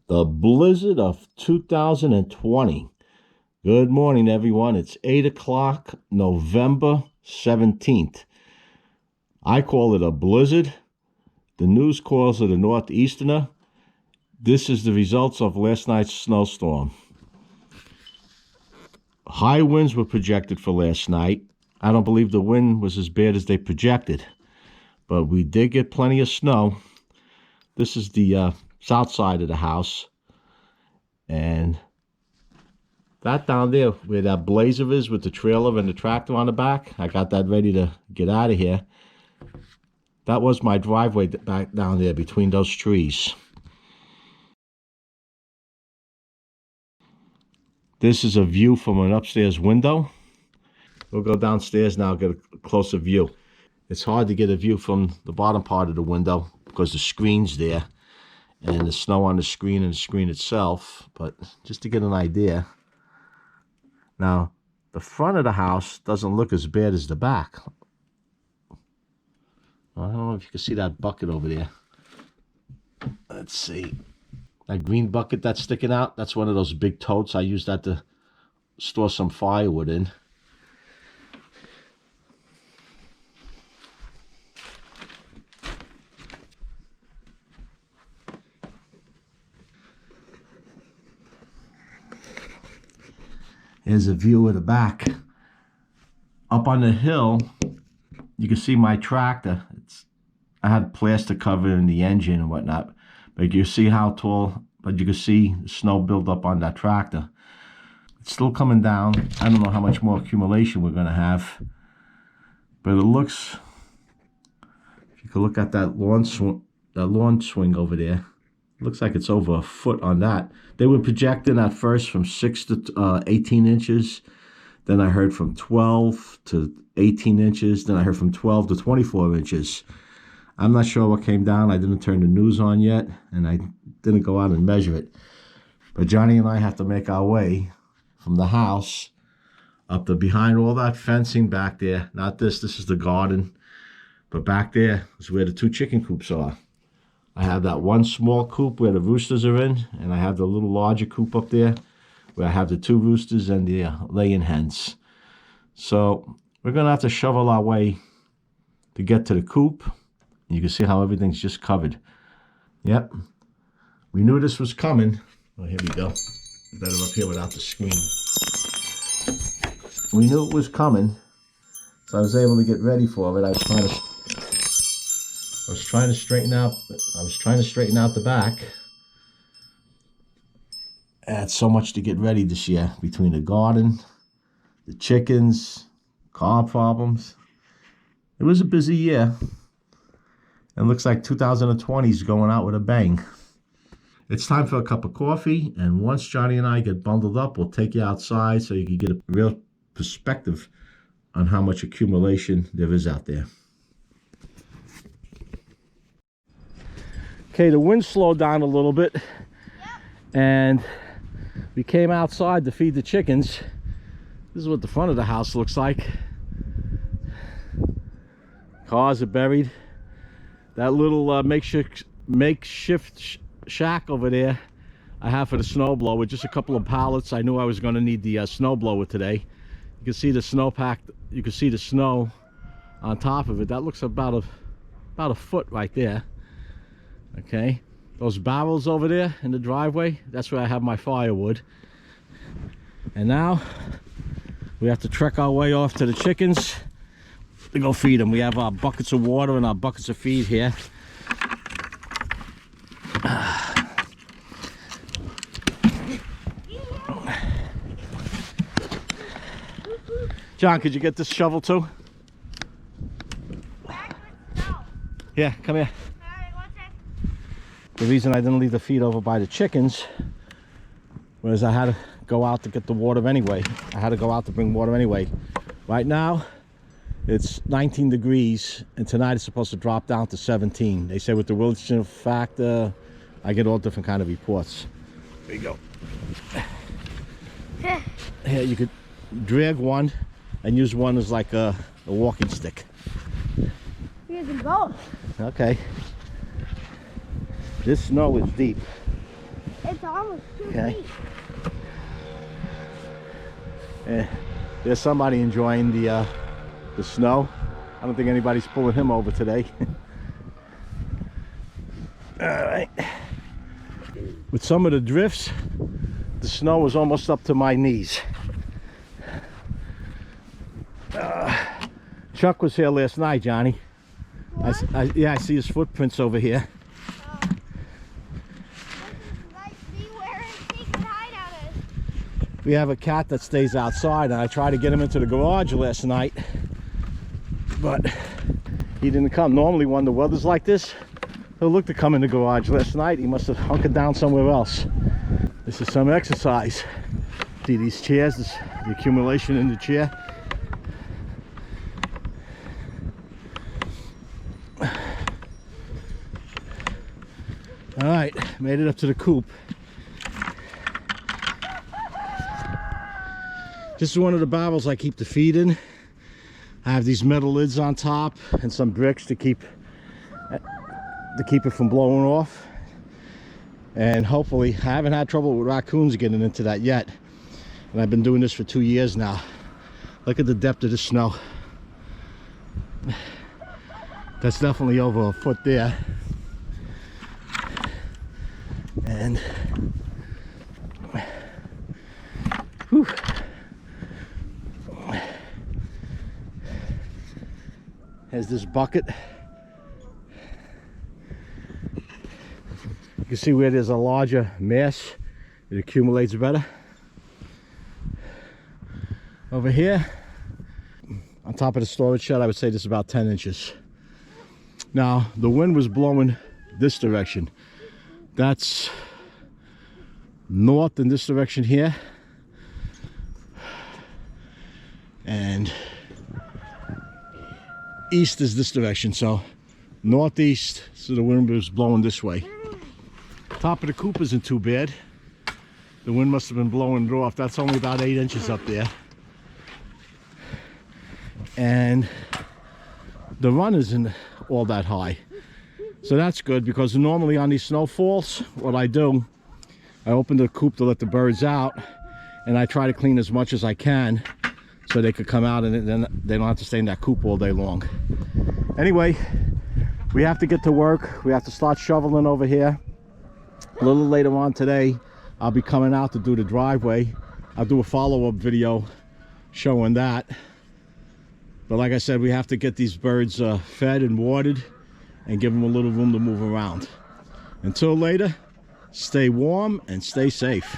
The blizzard of 2020. Good morning, everyone. It's 8 o'clock, November 17th. I call it a blizzard. The news calls it a northeasterner. This is the results of last night's snowstorm. High winds were projected for last night. I don't believe the wind was as bad as they projected, but we did get plenty of snow. This is the south side of the house, and that down there where that blazer is with the trailer and the tractor on the back, I got that ready to get out of here. That was my driveway back down there between those trees. This is a view from an upstairs window. We'll go downstairs now and get a closer view. It's hard to get a view from the bottom part of the window because the screen's there and the snow on the screen and the screen itself, but just to get an idea. Now, the front of the house doesn't look as bad as the back. I don't know if you can see that bucket over there. Let's see. That green bucket that's sticking out, that's one of those big totes. I use that to store some firewood in. Here's a view of the back. Up on the hill, you can see my tractor. I had plastic covering the engine and whatnot, but you see how tall, but you can see the snow build up on that tractor. It's still coming down. I don't know how much more accumulation we're gonna have, but it looks, if you can look at that lawn swing over there, it looks like it's over a foot on that. They were projecting at first from 6 to 18 inches. Then I heard from 12 to 18 inches. Then I heard from 12 to 24 inches. I'm not sure what came down. I didn't turn the news on yet, and I didn't go out and measure it. But Johnny and I have to make our way from the house up to behind all that fencing back there. Not this is the garden. But back there is where the 2 chicken coops are. I have that one small coop where the roosters are in, and I have the little larger coop up there where I have the 2 roosters and the laying hens. So we're going to have to shovel our way to get to the coop. You can see how everything's just covered. Yep. We knew this was coming. Oh, here we go. Better up here without the screen. We knew it was coming, so I was able to get ready for it. I was trying to straighten out the back. I had so much to get ready this year between the garden, the chickens, car problems. It was a busy year. It looks like 2020 is going out with a bang. It's time for a cup of coffee, and once Johnny and I get bundled up, we'll take you outside so you can get a real perspective on how much accumulation there is out there. Okay, the wind slowed down a little bit, and we came outside to feed the chickens. This is what the front of the house looks like. Cars are buried. That little makeshift shack over there I have for the snowblower, just a couple of pallets. I knew I was going to need the snowblower today. You can see the snowpack. You can see the snow on top of it. That looks about a foot right there. Okay, those barrels over there in the driveway, that's where I have my firewood. And now we have to trek our way off to the chickens to go feed them. We have our buckets of water and our buckets of feed here. John, could you get this shovel too? Yeah, come here. The reason I didn't leave the feed over by the chickens was I had to go out to get the water anyway. I had to go out to bring water anyway. Right now, it's 19 degrees, and tonight it's supposed to drop down to 17. They say with the Wilson factor, I get all different kind of reports. There you go. Here, you could drag one and use one as like a walking stick. You can both. Okay. This snow is deep. It's almost 2 Okay. feet. There's somebody enjoying the snow. I don't think anybody's pulling him over today. All right. With some of the drifts, the snow is almost up to my knees. Chuck was here last night, Johnny. Yeah, I see his footprints over here. This is like me wearing secret hideouters. We have a cat that stays outside, and I tried to get him into the garage last night, but he didn't come. Normally when the weather's like this, he'll look to come in the garage. Last night he must have hunkered down somewhere else. This is some exercise. See these chairs, the accumulation in the chair. All right, made it up to the coop. This is one of the barrels I keep the feed in. I have these metal lids on top and some bricks to keep it from blowing off. And hopefully, I haven't had trouble with raccoons getting into that yet. And I've been doing this for 2 years now. Look at the depth of the snow. That's definitely over a foot there. And whew. There's this bucket. You can see where there's a larger mass, it accumulates better. Over here, on top of the storage shed, I would say this is about 10 inches. Now, the wind was blowing this direction. That's north in this direction here. And east is this direction, so northeast, so the wind was blowing this way. Top of the coop isn't too bad. The wind must have been blowing it off. That's only about 8 inches up there. And the run isn't all that high. So that's good, because normally on these snowfalls, what I do, I open the coop to let the birds out, and I try to clean as much as I can so they could come out and then they don't have to stay in that coop all day long. Anyway, we have to get to work. We have to start shoveling over here. A little later on today, I'll be coming out to do the driveway. I'll do a follow-up video showing that. But like I said, we have to get these birds fed and watered and give them a little room to move around. Until later, stay warm and stay safe.